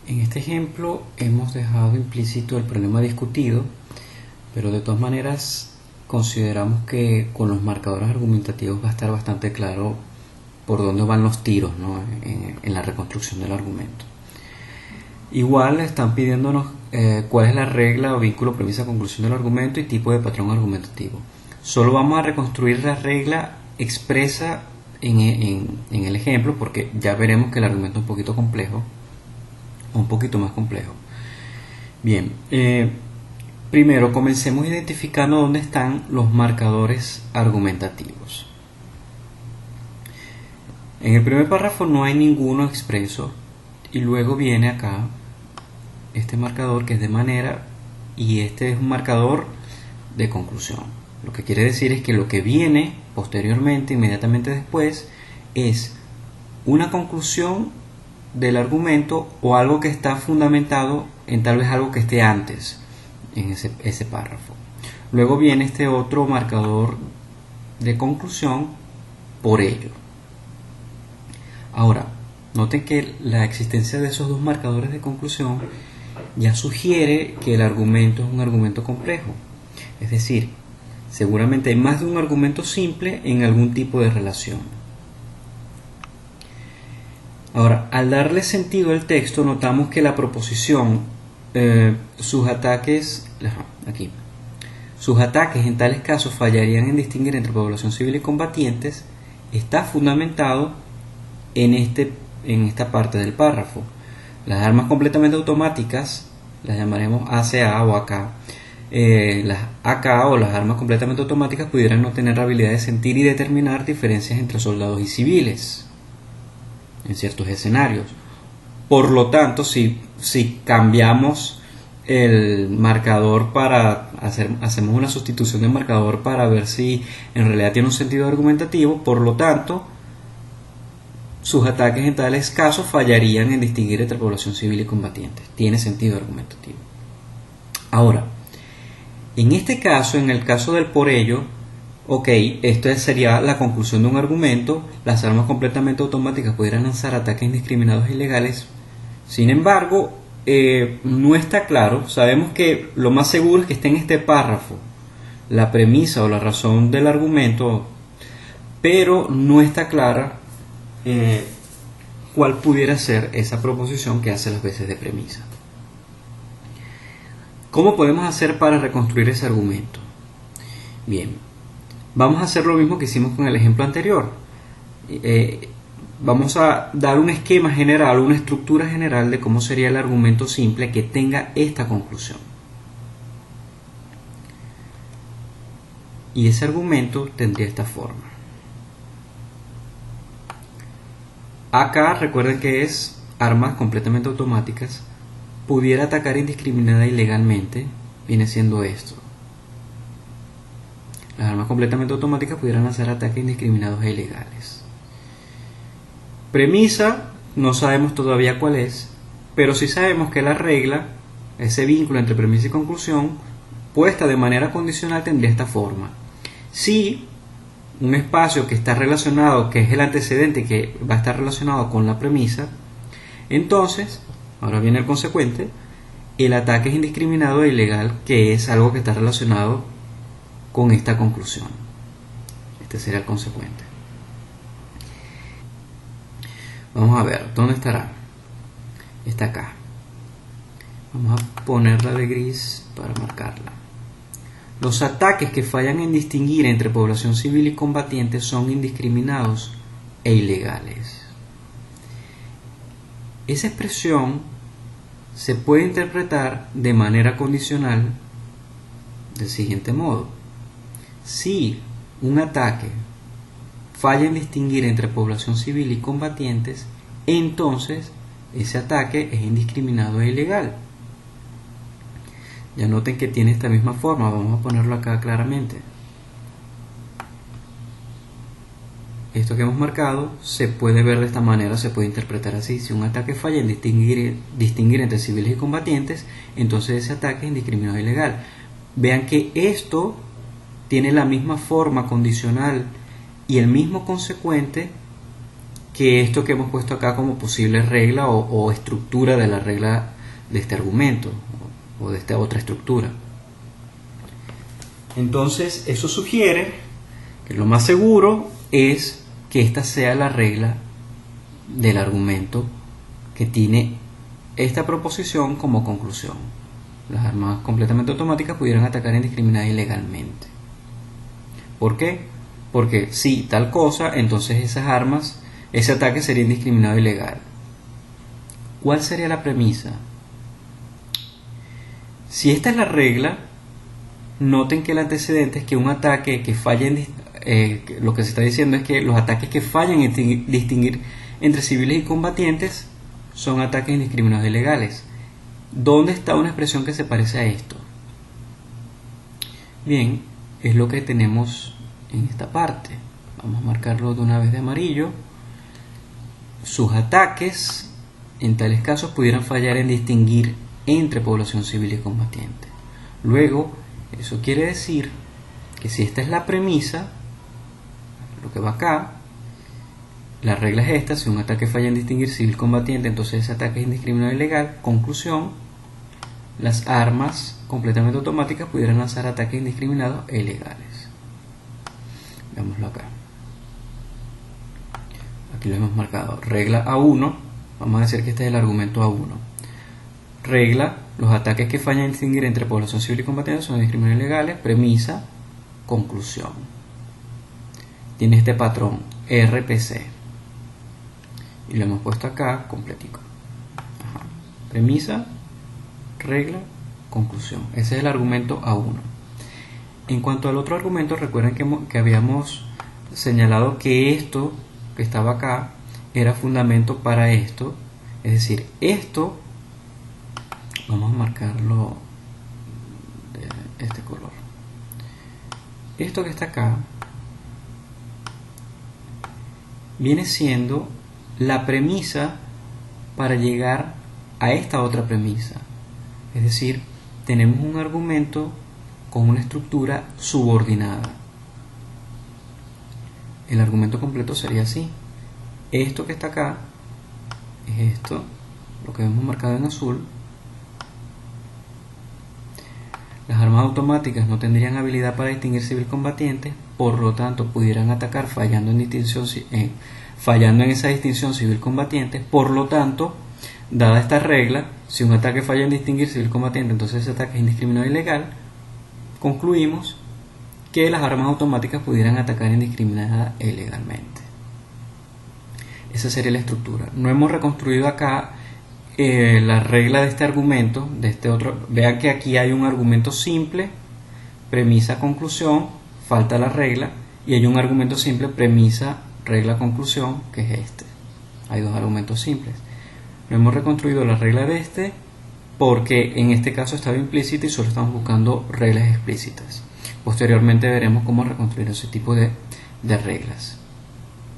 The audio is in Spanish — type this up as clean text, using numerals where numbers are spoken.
En este ejemplo hemos dejado implícito el problema discutido, pero de todas maneras consideramos que con los marcadores argumentativos va a estar bastante claro por dónde van los tiros, ¿no? en la reconstrucción del argumento. Igual están pidiéndonos cuál es la regla o vínculo, premisa, conclusión del argumento y tipo de patrón argumentativo. Solo vamos a reconstruir la regla expresa en el ejemplo, porque ya veremos que el argumento es un poquito complejo, un poquito más complejo. Bien, primero comencemos identificando dónde están los marcadores argumentativos. En el primer párrafo no hay ninguno expreso y luego viene acá este marcador que es de manera y este es un marcador de conclusión. Lo que quiere decir es que lo que viene posteriormente, inmediatamente después, es una conclusión del argumento o algo que está fundamentado en tal vez algo que esté antes en ese párrafo. Luego viene este otro marcador de conclusión por ello. Ahora, noten que la existencia de esos dos marcadores de conclusión ya sugiere que el argumento es un argumento complejo. Es decir, seguramente hay más de un argumento simple en algún tipo de relación. Ahora, al darle sentido al texto, notamos que la proposición sus ataques en tales casos fallarían en distinguir entre población civil y combatientes está fundamentado en esta parte del párrafo. Las armas completamente automáticas las llamaremos ACA o AK. Las AK o las armas completamente automáticas pudieran no tener la habilidad de sentir y determinar diferencias entre soldados y civiles en ciertos escenarios. Por lo tanto, si cambiamos el marcador para hacemos una sustitución del marcador para ver si en realidad tiene un sentido argumentativo, por lo tanto sus ataques en tales casos fallarían en distinguir entre población civil y combatientes. Tiene sentido argumentativo. Ahora, en este caso, en el caso del por ello, ok, esto sería la conclusión de un argumento. Las armas completamente automáticas pudieran lanzar ataques indiscriminados e ilegales. Sin embargo, no está claro. Sabemos que lo más seguro es que esté en este párrafo la premisa o la razón del argumento, pero no está clara cuál pudiera ser esa proposición que hace las veces de premisa. ¿Cómo podemos hacer para reconstruir ese argumento? Bien, vamos a hacer lo mismo que hicimos con el ejemplo anterior. Vamos a dar un esquema general, una estructura general de cómo sería el argumento simple que tenga esta conclusión. Y ese argumento tendría esta forma. Acá recuerden que es armas completamente automáticas, pudiera atacar indiscriminada e ilegalmente, viene siendo esto. Las armas completamente automáticas pudieran hacer ataques indiscriminados e ilegales. Premisa, no sabemos todavía cuál es, pero sí sabemos que la regla, ese vínculo entre premisa y conclusión, puesta de manera condicional tendría esta forma. Si un espacio que está relacionado, que es el antecedente que va a estar relacionado con la premisa, entonces, ahora viene el consecuente, el ataque es indiscriminado e ilegal, que es algo que está relacionado con esta conclusión. Este sería el consecuente. Vamos a ver, ¿dónde estará? Está acá. Vamos a ponerla de gris para marcarla. Los ataques que fallan en distinguir entre población civil y combatientes son indiscriminados e ilegales. Esa expresión se puede interpretar de manera condicional del siguiente modo. Si un ataque falla en distinguir entre población civil y combatientes, entonces ese ataque es indiscriminado e ilegal. Ya noten que tiene esta misma forma, vamos a ponerlo acá claramente. Esto que hemos marcado se puede ver de esta manera, se puede interpretar así. Si un ataque falla en distinguir entre civiles y combatientes, entonces ese ataque es indiscriminado e ilegal. Vean que esto tiene la misma forma condicional y el mismo consecuente que esto que hemos puesto acá como posible regla o estructura de la regla de este argumento o de esta otra estructura. Entonces eso sugiere que lo más seguro es que esta sea la regla del argumento que tiene esta proposición como conclusión. Las armas completamente automáticas pudieran atacar indiscriminada y ilegalmente. ¿Por qué? Porque si tal cosa, entonces esas armas, ese ataque sería indiscriminado y ilegal. ¿Cuál sería la premisa? Si esta es la regla, noten que el antecedente es que un ataque que falla lo que se está diciendo es que los ataques que fallan en distinguir entre civiles y combatientes son ataques indiscriminados y ilegales. ¿Dónde está una expresión que se parece a esto? Bien, es lo que tenemos en esta parte. Vamos a marcarlo de una vez de amarillo. Sus ataques en tales casos pudieran fallar en distinguir entre población civil y combatiente. Luego, eso quiere decir que si esta es la premisa, lo que va acá, la regla es esta: si un ataque falla en distinguir civil combatiente, entonces ese ataque es indiscriminado y ilegal. Conclusión: las armas completamente automáticas pudieran lanzar ataques indiscriminados e ilegales. Veámoslo acá. Aquí lo hemos marcado. Regla A1, vamos a decir que este es el argumento A1. Regla: los ataques que fallan en distinguir entre población civil y combatiente son indiscriminados y ilegales. Premisa: conclusión. Tiene este patrón RPC y lo hemos puesto acá completico. Premisa, regla, conclusión. Ese es el argumento A1. En cuanto al otro argumento, recuerden que habíamos señalado que esto que estaba acá era fundamento para esto. Es decir, esto, vamos a marcarlo de este color. Esto que está acá viene siendo la premisa para llegar a esta otra premisa. Es decir, tenemos un argumento con una estructura subordinada. El argumento completo sería así: esto que está acá es esto, lo que hemos marcado en azul. Las armas automáticas no tendrían habilidad para distinguir civil combatiente, por lo tanto pudieran atacar fallando en esa distinción civil combatiente. Por lo tanto, dada esta regla, si un ataque falla en distinguir civil combatiente, entonces ese ataque es indiscriminado e ilegal. Concluimos que las armas automáticas pudieran atacar indiscriminada e ilegalmente. Esa sería la estructura. No hemos reconstruido acá la regla de este argumento, de este otro. Vean que aquí hay un argumento simple, premisa, conclusión, falta la regla, y hay un argumento simple, premisa, regla, conclusión, que es este. Hay dos argumentos simples. No hemos reconstruido la regla de este porque en este caso estaba implícita y solo estamos buscando reglas explícitas. Posteriormente veremos cómo reconstruir ese tipo de reglas.